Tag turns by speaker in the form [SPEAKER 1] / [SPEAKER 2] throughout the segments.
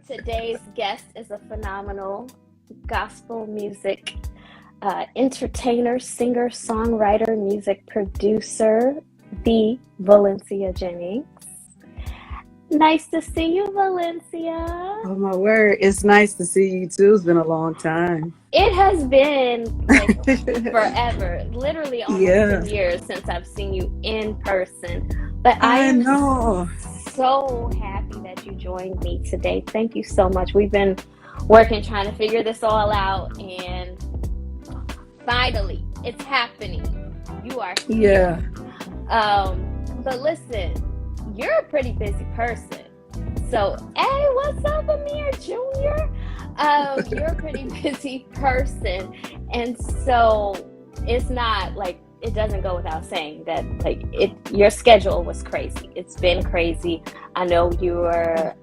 [SPEAKER 1] Today's guest is a phenomenal gospel music entertainer, singer, songwriter, music producer, the Valyncia Jennings. Nice to see you, Valyncia.
[SPEAKER 2] Oh my word, it's nice to see you too. It's been a long time.
[SPEAKER 1] It has been like forever, literally almost
[SPEAKER 2] Yeah,
[SPEAKER 1] 10 years since I've seen you in person. But I
[SPEAKER 2] I
[SPEAKER 1] am
[SPEAKER 2] know.
[SPEAKER 1] so happy that you joined me today. Thank you so much. We've been working, trying to figure this all out, and finally, it's happening. You are
[SPEAKER 2] Yeah.
[SPEAKER 1] here. But listen, you're a pretty busy person. So, hey, what's up, Amir Jr.? You're a pretty busy person. And so it's not like, it doesn't go without saying that your schedule was crazy. It's been crazy. I know you were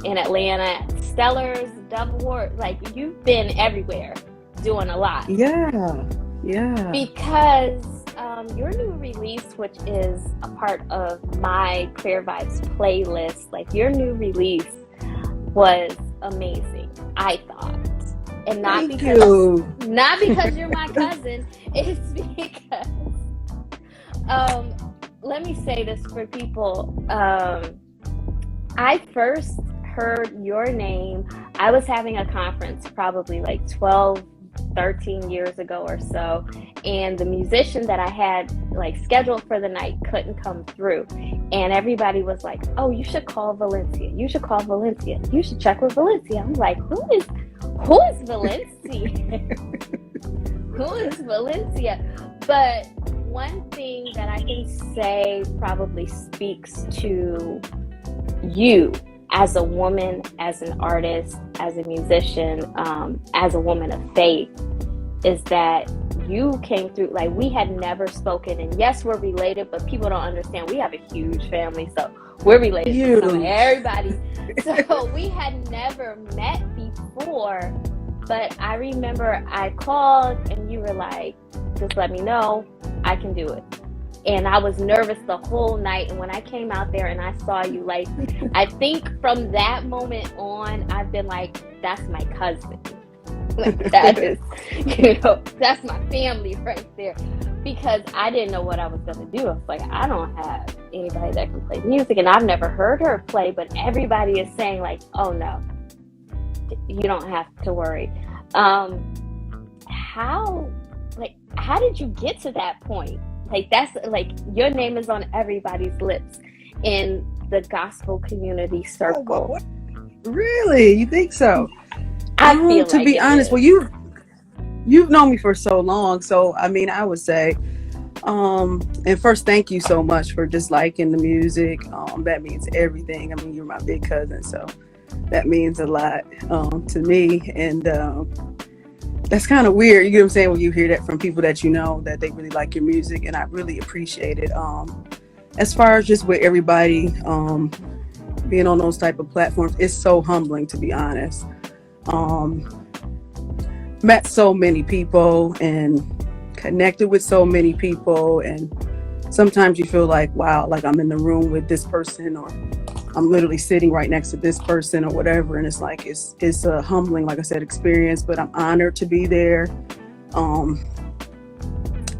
[SPEAKER 1] in Atlanta, Stellars, Double Ward, like you've been everywhere doing a lot.
[SPEAKER 2] Yeah.
[SPEAKER 1] Because your new release, which is a part of my Clear Vibes playlist, like your new release was amazing, I thought. And not
[SPEAKER 2] Thank
[SPEAKER 1] because
[SPEAKER 2] you.
[SPEAKER 1] not because you're my cousin, it's because let me say this for people. I first heard your name. I was having a conference probably like 13 years ago or so, and the musician that I had like scheduled for the night couldn't come through, and everybody was like, oh, you should call Valyncia, you should call Valyncia, you should check with Valyncia. I'm like, who is Valyncia? Who is Valyncia? But one thing that I can say probably speaks to you as a woman, as an artist, as a musician, as a woman of faith, is that you came through, like we had never spoken, and yes, we're related, but people don't understand. We have a huge family, so we're related to some of everybody. So we had never met before, but I remember I called and you were like, just let me know, I can do it. And I was nervous the whole night. And when I came out there and I saw you, like, I think from that moment on, I've been like, that's my cousin. Like, that is, that's my family right there. Because I didn't know what I was going to do. I was like, I don't have anybody that can play music. And I've never heard her play, but everybody is saying, like, oh, no, you don't have to worry. How did you get to that point? Like, that's like your name is on everybody's lips in the gospel community circle.
[SPEAKER 2] Really? You think so?
[SPEAKER 1] I feel
[SPEAKER 2] to
[SPEAKER 1] like
[SPEAKER 2] be honest,
[SPEAKER 1] is.
[SPEAKER 2] well, you've known me for so long, so I mean, I would say, and first, thank you so much for just liking the music. That means everything. I mean, you're my big cousin, so that means a lot to me, and that's kind of weird, you know what I'm saying, when you hear that from people that you know, that they really like your music, and I really appreciate it. As far as just with everybody being on those type of platforms, it's so humbling, to be honest. Met so many people and connected with so many people, and sometimes you feel like, wow, like I'm in the room with this person, or I'm literally sitting right next to this person or whatever. And it's like, it's a humbling, like I said, experience, but I'm honored to be there.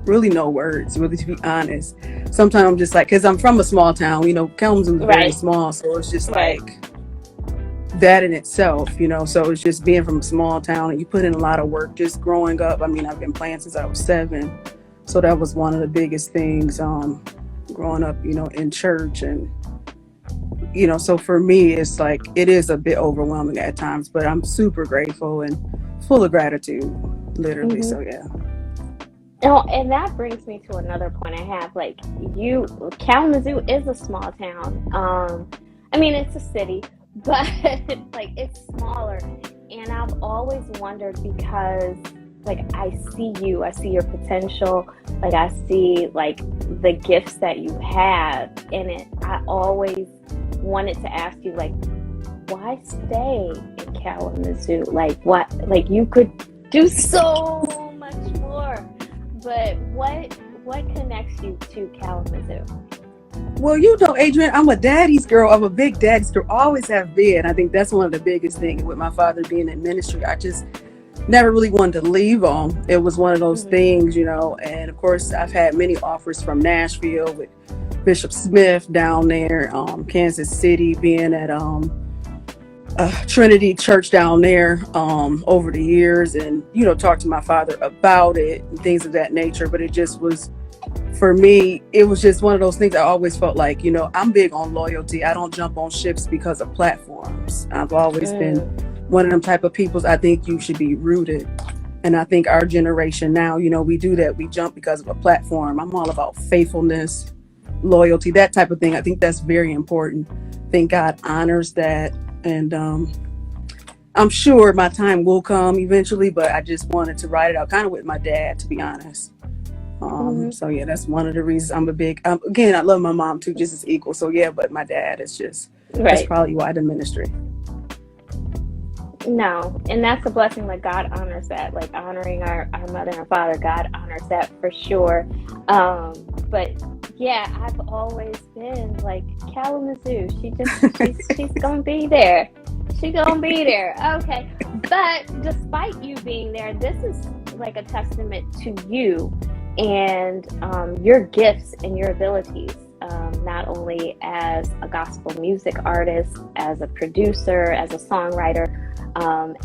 [SPEAKER 2] Really no words, really, to be honest. Sometimes I'm just like, cause I'm from a small town, Kalamazoo is very small. So it's just like that in itself, so it's just being from a small town, and you put in a lot of work just growing up. I mean, I've been playing since I was 7. So that was one of the biggest things, growing up, in church. And so for me, it's like, it is a bit overwhelming at times, but I'm super grateful and full of gratitude, literally. Mm-hmm. So, yeah.
[SPEAKER 1] Oh, and that brings me to another point I have. Like, Kalamazoo is a small town. I mean, it's a city, but like, it's smaller. And I've always wondered, because like, I see your potential, like I see like the gifts that you have in it. I always wanted to ask you, like, why stay in Kalamazoo? Like, what, like, you could do so much more, but what connects you to Kalamazoo?
[SPEAKER 2] Well, Adrian, I'm a daddy's girl. I'm a big daddy's girl. Always have been. I think that's one of the biggest things with my father being in ministry. I just never really wanted to leave him. It was one of those things, and of course I've had many offers from Nashville with Bishop Smith down there, Kansas City, being at Trinity Church down there over the years, and talk to my father about it and things of that nature. But it just was, for me, it was just one of those things. I always felt like, I'm big on loyalty. I don't jump on ships because of platforms. I've always been one of them type of peoples. I think you should be rooted. And I think our generation now, we do that. We jump because of a platform. I'm all about faithfulness, loyalty, that type of thing. I think that's very important. I think God honors that. And I'm sure my time will come eventually, but I just wanted to write it out kind of with my dad, to be honest. So yeah, that's one of the reasons I'm a big, again, I love my mom too, just as equal. So yeah, but my dad is just, that's probably why the ministry.
[SPEAKER 1] No, and that's a blessing. Like, God honors that, like honoring our mother and father. God honors that for sure. But yeah, I've always been like Kalamazoo. She's gonna be there. She's gonna be there. Okay. But despite you being there, this is like a testament to you and your gifts and your abilities. Not only as a gospel music artist, as a producer, as a songwriter,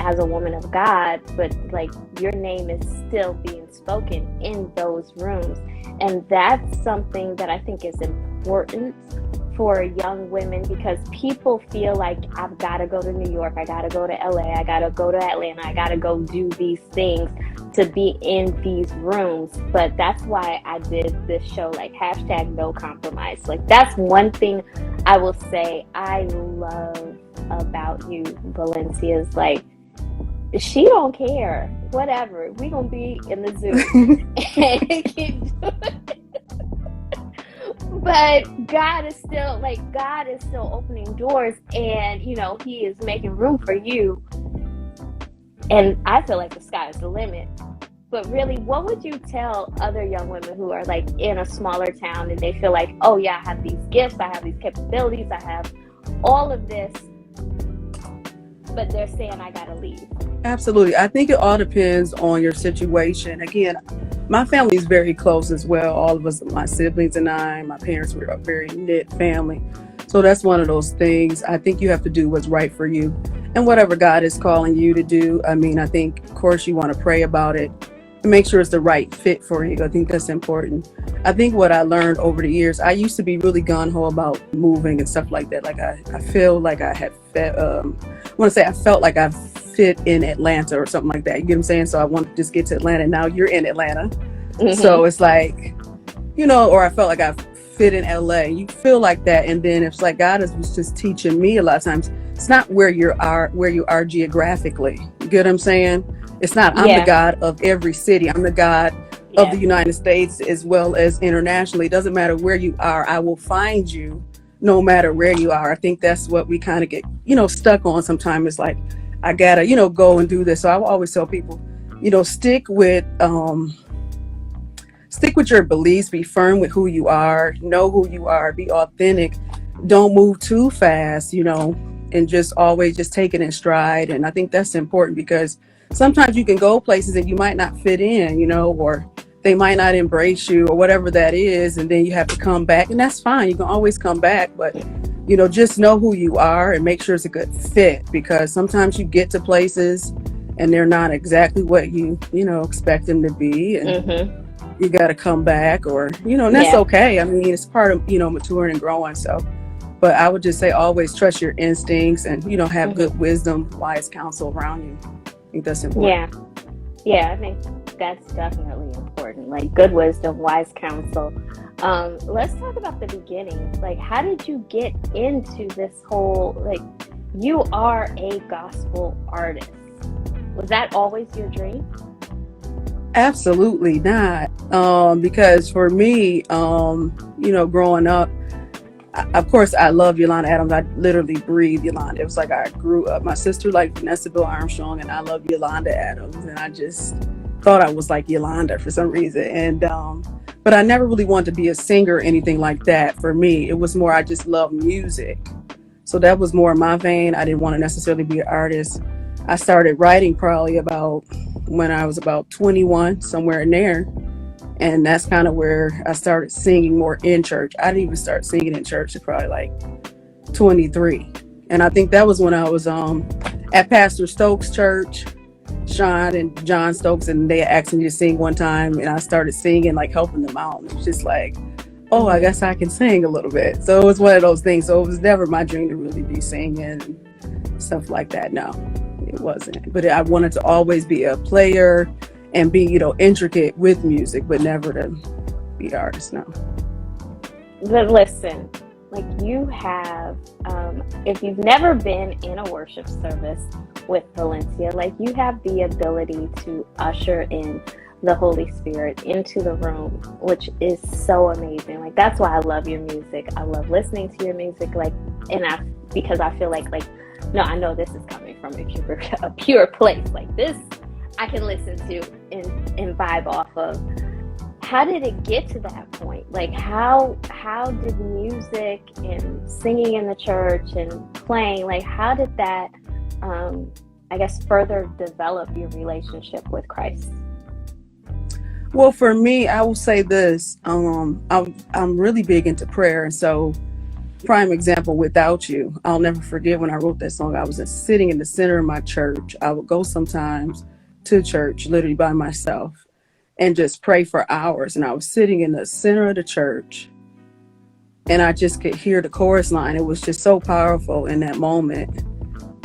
[SPEAKER 1] as a woman of God, but like your name is still being spoken in those rooms. And that's something that I think is important for young women, because people feel like, I've got to go to New York, I got to go to LA, I got to go to Atlanta, I got to go do these things to be in these rooms. But that's why I did this show, like #NoCompromise. Like, that's one thing I will say I love about you, Valyncia, is like, she don't care, whatever, we gonna be in the zoo and keep doing it. But God is still opening doors, and he is making room for you. And I feel like the sky is the limit. But really, what would you tell other young women who are like in a smaller town and they feel like, oh yeah, I have these gifts, I have these capabilities, I have all of this, but they're saying I gotta leave?
[SPEAKER 2] Absolutely. I think it all depends on your situation. Again, my family is very close as well. All of us, my siblings and I, my parents were a very knit family. So that's one of those things. I think you have to do what's right for you and whatever God is calling you to do. I mean, I think, of course, you want to pray about it and make sure it's the right fit for you. I think that's important. I think what I learned over the years, I used to be really gung-ho about moving and stuff like that. Like I feel like I had, I felt like I fit in Atlanta or something like that. You get what I'm saying? So I want to just get to Atlanta. Now you're in Atlanta. So it's like, or I felt like I fit in LA. You feel like that. And then it's like God was just teaching me a lot of times, it's not where you are geographically. You get what I'm saying? It's not, I'm the God of every city. I'm the God of the United States as well as internationally. It doesn't matter where you are. I will find you no matter where you are. I think that's what we kind of get, stuck on sometimes. It's like, I gotta, go and do this. So I will always tell people, stick with your beliefs, be firm with who you are, know who you are, be authentic. Don't move too fast, and just always just take it in stride. And I think that's important, because sometimes you can go places and you might not fit in, or they might not embrace you or whatever that is. And then you have to come back, and that's fine. You can always come back, but just know who you are and make sure it's a good fit, because sometimes you get to places and they're not exactly what you expect them to be. And you got to come back, or, and that's okay. I mean, it's part of, maturing and growing. So, but I would just say, always trust your instincts and, have good wisdom, wise counsel around you. I think that's important.
[SPEAKER 1] Yeah, I think that's definitely important. Like, good wisdom, wise counsel. Let's talk about the beginning. Like, how did you get into this whole, like, you are a gospel artist. Was that always your dream?
[SPEAKER 2] Absolutely not. Because for me, growing up, of course, I love Yolanda Adams. I literally breathe Yolanda. It was like I grew up. My sister liked Vanessa Bill Armstrong, and I love Yolanda Adams. And I just thought I was like Yolanda for some reason. And but I never really wanted to be a singer or anything like that. For me, it was more, I just love music. So that was more my vein. I didn't want to necessarily be an artist. I started writing probably about when I was about 21, somewhere in there. And that's kind of where I started singing more in church. I didn't even start singing in church at probably like 23. And I think that was when I was at Pastor Stokes' church, Sean and John Stokes, and they asked me to sing one time, and I started singing, like helping them out. And it was just like, oh, I guess I can sing a little bit. So it was one of those things. So it was never my dream to really be singing and stuff like that. No, it wasn't. But I wanted to always be a player and be, intricate with music, but never to be an artist. No.
[SPEAKER 1] But listen, like you have, if you've never been in a worship service with Valyncia, like you have the ability to usher in the Holy Spirit into the room, which is so amazing. Like that's why I love your music. I love listening to your music. Because I feel like no, I know this is coming from a pure place. Like this, I can listen to and vibe off of. How did it get to that point? Like how did music and singing in the church and playing, like how did that I guess further develop your relationship with Christ?
[SPEAKER 2] Well, for me, I will say this. I'm really big into prayer, and so prime example, Without You. I'll never forget when I wrote that song. I was sitting in the center of my church. I would go sometimes to church, literally by myself, and just pray for hours. And I was sitting in the center of the church, and I just could hear the chorus line. It was just so powerful in that moment.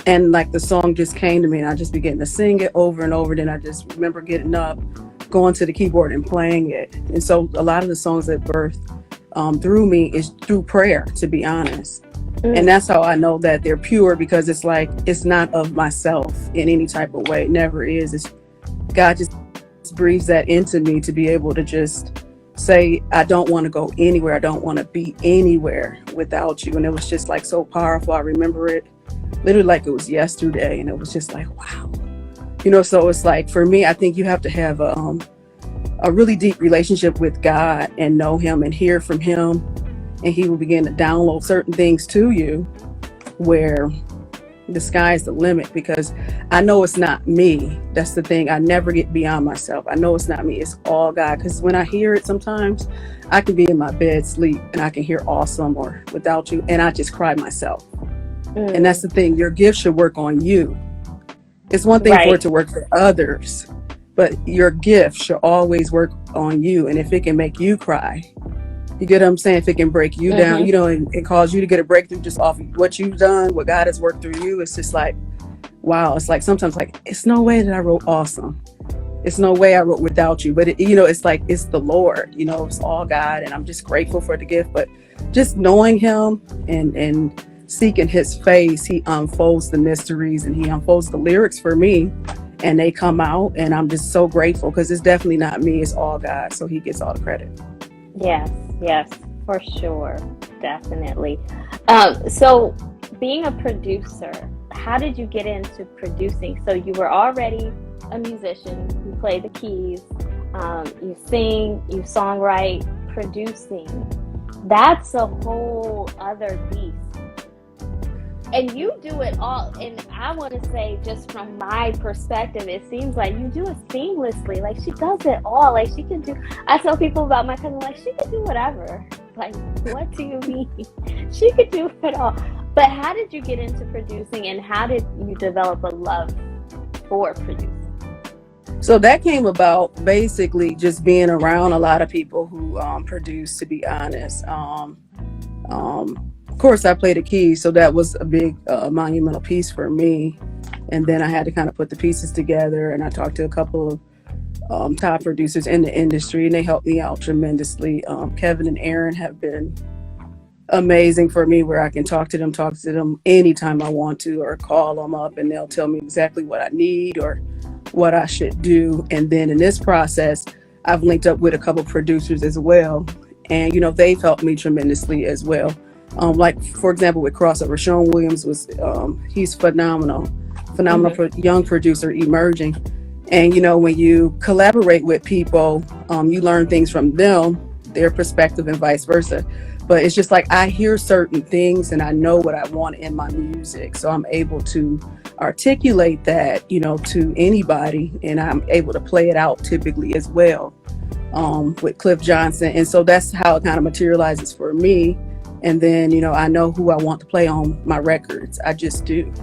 [SPEAKER 2] And like the song just came to me, and I just began to sing it over and over. Then I just remember getting up, going to the keyboard and playing it. And so a lot of the songs that birthed through me is through prayer, to be honest. And that's how I know that they're pure, because it's like, it's not of myself in any type of way. It never is. It's God just breathes that into me to be able to just say, I don't want to go anywhere. I don't want to be anywhere without you. And it was just like so powerful. I remember it literally like it was yesterday. And it was just like, wow. So it's like, for me, I think you have to have a really deep relationship with God and know him and hear from him. And he will begin to download certain things to you where the sky's the limit, because I know it's not me. That's the thing. I never get beyond myself. I know it's not me. It's all God. Because when I hear it, sometimes I can be in my bed, sleep, and I can hear Awesome or Without You, and I just cry myself. And that's the thing. Your gift should work on you. It's one thing for it to work for others, but your gift should always work on you. And if it can make you cry, you get what I'm saying? If it can break you down, and cause you to get a breakthrough just off of what you've done, what God has worked through you, it's just like, wow. It's like sometimes like, it's no way that I wrote Awesome. It's no way I wrote Without You. But it's like, it's the Lord, it's all God. And I'm just grateful for the gift. But just knowing him and seeking his face, he unfolds the mysteries and he unfolds the lyrics for me, and they come out, and I'm just so grateful, because it's definitely not me, it's all God, so he gets all the credit.
[SPEAKER 1] Yes, for sure, definitely. So being a producer, how did you get into producing? So you were already a musician, you play the keys, you sing, you songwrite, producing. That's a whole other beast. And you do it all. And I want to say, just from my perspective, it seems like you do it seamlessly. Like, she does it all. Like, she can do, I tell people about my cousin, like, she can do whatever. Like, what do you mean? She could do it all. But how did you get into producing, and how did you develop a love for producing?
[SPEAKER 2] So that came about basically just being around a lot of people who produce, to be honest. Of course, I played the keys, so that was a big monumental piece for me. And then I had to kind of put the pieces together, and I talked to a couple of top producers in the industry, and they helped me out tremendously. Kevin and Aaron have been amazing for me, where I can talk to them anytime I want to, or call them up, and they'll tell me exactly what I need or what I should do. And then in this process, I've linked up with a couple producers as well, and they've helped me tremendously as well. Like, for example, with Crossover, Sean Williams was, he's phenomenal young producer, emerging. And, when you collaborate with people, you learn things from them their perspective and vice versa. But it's just like I hear certain things and I know what I want in my music, so I'm able to articulate that, to anybody, and I'm able to play it out typically as well, with Cliff Johnson. And so that's how it kind of materializes for me. And then, I know who I want to play on my records. I just do.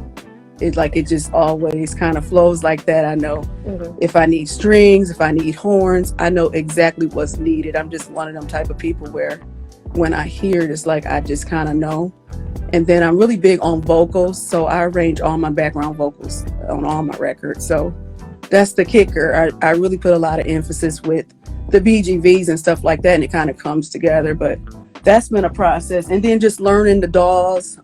[SPEAKER 2] It just always kind of flows like that. I know if I need strings, if I need horns, I know exactly what's needed. I'm just one of them type of people where when I hear it, it's like I just kind of know. And then I'm really big on vocals, so I arrange all my background vocals on all my records. So that's the kicker. I really put a lot of emphasis with the BGVs and stuff like that, and it kind of comes together. But that's been a process. And then just learning the DAWs,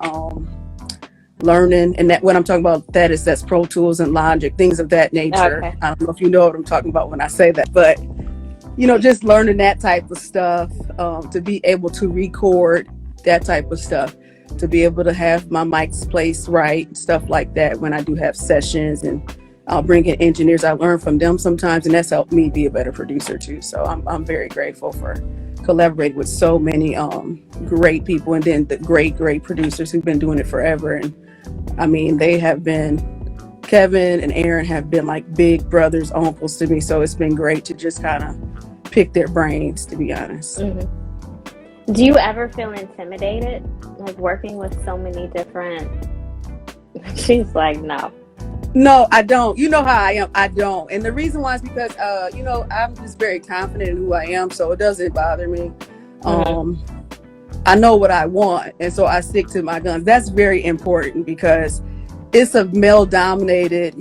[SPEAKER 2] learning, and that what I'm talking about, that's Pro Tools and Logic, things of that nature. Okay. I don't know if you know what I'm talking about when I say that, but just learning that type of stuff, to be able to record that type of stuff, to be able to have my mics placed right, stuff like that when I do have sessions. And I'll bring in engineers. I learn from them sometimes, and that's helped me be a better producer too. So I'm very grateful for collaborating with so many great people, and then the great producers who've been doing it forever. And I mean, Kevin and Aaron have been like big brothers, uncles to me. So it's been great to just kind of pick their brains, to be honest.
[SPEAKER 1] Do you ever feel intimidated, like working with so many different? She's like, no.
[SPEAKER 2] No, I don't. You know how I am. I don't. And the reason why is because, I'm just very confident in who I am. So it doesn't bother me. I know what I want. And so I stick to my guns. That's very important because it's a male dominated,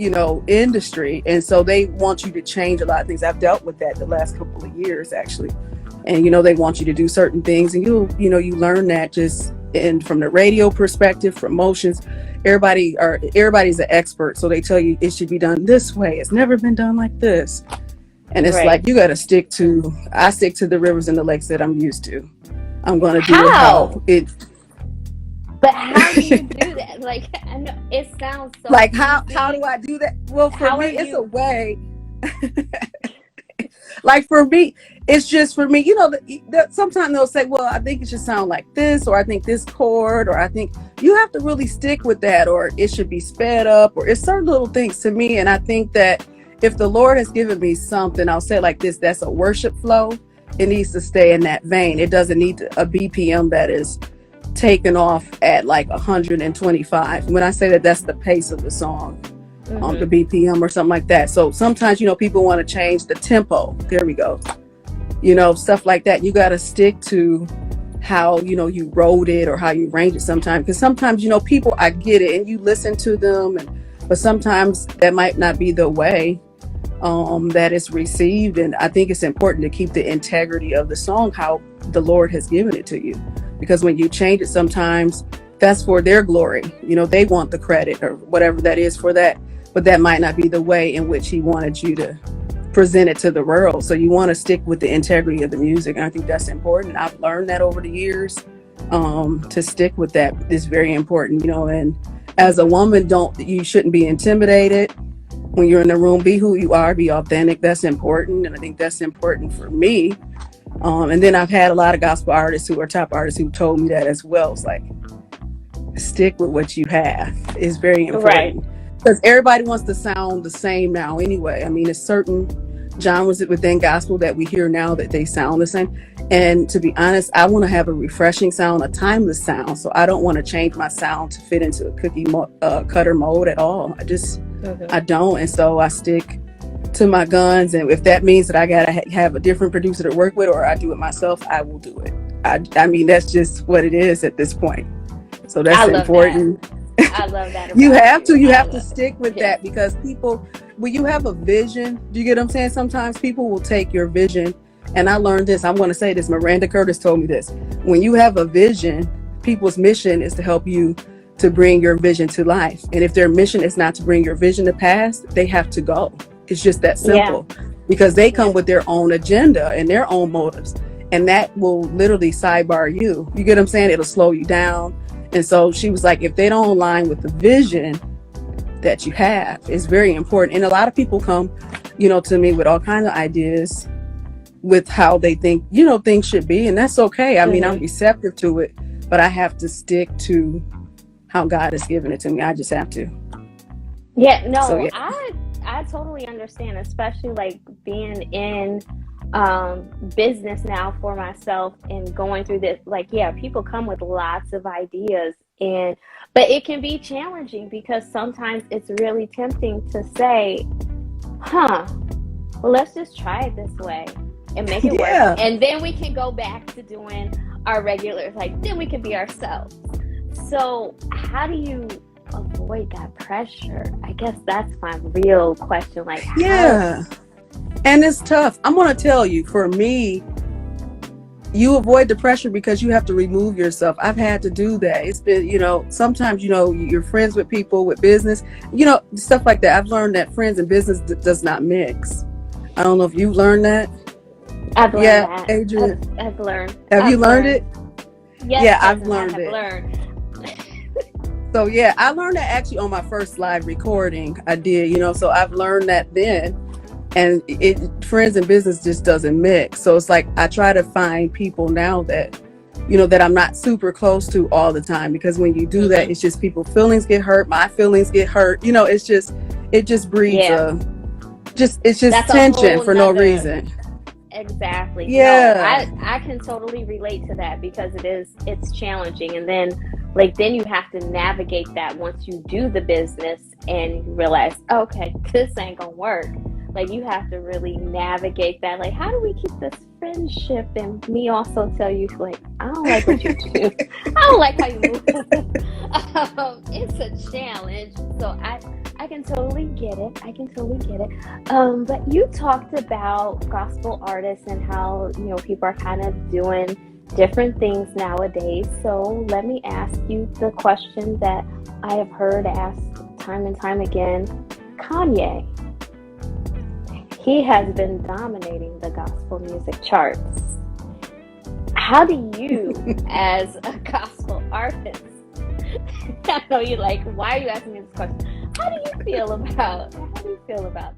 [SPEAKER 2] industry. And so they want you to change a lot of things. I've dealt with that the last couple of years, actually. And, they want you to do certain things, and you learn that just from the radio perspective, promotions. Everybody's an expert. So they tell you it should be done this way. It's never been done like this. And it's like, you got to stick to the rivers and the lakes that I'm used to. I'm going to do it.
[SPEAKER 1] But how do you do that? Like, I know it sounds so
[SPEAKER 2] like, how do I do that? Well, for me, it's a way. Like for me, it's just for me, sometimes they'll say, well, I think it should sound like this, or I think this chord, or I think you have to really stick with that, or it should be sped up, or it's certain little things to me. And I think that if the Lord has given me something, I'll say it like this, that's a worship flow. It needs to stay in that vein. It doesn't need a BPM that is taken off at like 125. When I say that, that's the pace of the song. The BPM or something like that. So sometimes, people want to change the tempo. There we go. Stuff like that. You got to stick to how, you wrote it or how you arranged it sometimes. Because sometimes, people, I get it and you listen to them, but sometimes that might not be the way that it's received. And I think it's important to keep the integrity of the song, how the Lord has given it to you. Because when you change it, sometimes that's for their glory. They want the credit or whatever that is for that. But that might not be the way in which he wanted you to present it to the world. So you want to stick with the integrity of the music. And I think that's important. I've learned that over the years, to stick with that is very important, and as a woman, you shouldn't be intimidated when you're in the room. Be who you are, be authentic. That's important. And I think that's important for me. And then I've had a lot of gospel artists who are top artists who told me that as well. It's like, stick with what you have is very important. Right. Because everybody wants to sound the same now anyway. I mean, there's certain genres within gospel that we hear now that they sound the same. And to be honest, I want to have a refreshing sound, a timeless sound. So I don't want to change my sound to fit into a cookie cutter mode at all. I don't. And so I stick to my guns. And if that means that I got to have a different producer to work with, or I do it myself, I will do it. I mean, that's just what it is at this point. So that's important.
[SPEAKER 1] That. I love that.
[SPEAKER 2] You have to stick with that, because people, when you have a vision, do you get what I'm saying? Sometimes people will take your vision. And I learned this. I'm going to say this. Miranda Curtis told me this. When you have a vision, people's mission is to help you to bring your vision to life. And if their mission is not to bring your vision to pass, they have to go. It's just that simple, because they come with their own agenda and their own motives. And that will literally sidebar you. You get what I'm saying? It'll slow you down. And so she was like, if they don't align with the vision that you have, it's very important. And a lot of people come, to me with all kinds of ideas. with how they think, things should be. And that's okay. I mean, I'm
[SPEAKER 1] Mm-hmm.
[SPEAKER 2] receptive to it, but I have to stick to how God has given it to me. I just have to.
[SPEAKER 1] Yeah,
[SPEAKER 2] So
[SPEAKER 1] no,
[SPEAKER 2] yeah.
[SPEAKER 1] I totally understand, especially like being in business now for myself and going through this. Like, yeah, people come with lots of ideas, but it can be challenging because sometimes it's really tempting to say, huh, well, let's just try it this way and make it work.
[SPEAKER 2] Yeah.
[SPEAKER 1] And then we can go back to doing our regular, like, then we can be ourselves. So how do you avoid that pressure? I guess that's my real question. Like, how?
[SPEAKER 2] Yeah. And it's tough. I'm going to tell you, for me, you avoid the pressure because you have to remove yourself. I've had to do that. It's been, sometimes, you're friends with people with business, stuff like that. I've learned that friends and business does not mix. I don't know if you've learned that.
[SPEAKER 1] I've learned that.
[SPEAKER 2] Adrian.
[SPEAKER 1] I've learned.
[SPEAKER 2] Have you learned it?
[SPEAKER 1] Yes,
[SPEAKER 2] yeah, I've learned it.
[SPEAKER 1] Learned.
[SPEAKER 2] So yeah, I learned that actually on my first live recording. I did, so I've learned that then. And friends and business just doesn't mix. So it's like I try to find people now that, that I'm not super close to all the time, because when you do that, it's just people's feelings get hurt. My feelings get hurt. It just breeds it's just tension for no reason.
[SPEAKER 1] Exactly.
[SPEAKER 2] Yeah.
[SPEAKER 1] No, I can totally relate to that because it's challenging. And then you have to navigate that once you do the business and you realize, okay, this ain't gonna work. Like, you have to really navigate that. Like, how do we keep this friendship? And me also tell you, like, I don't like what you do. I don't like how you move. It's a challenge. So I can totally get it. But you talked about gospel artists and how, people are kind of doing different things nowadays. So let me ask you the question that I have heard asked time and time again. Kanye. He has been dominating the gospel music charts. How do you, as a gospel artist, I know you're like, why are you asking me this question? How do you feel about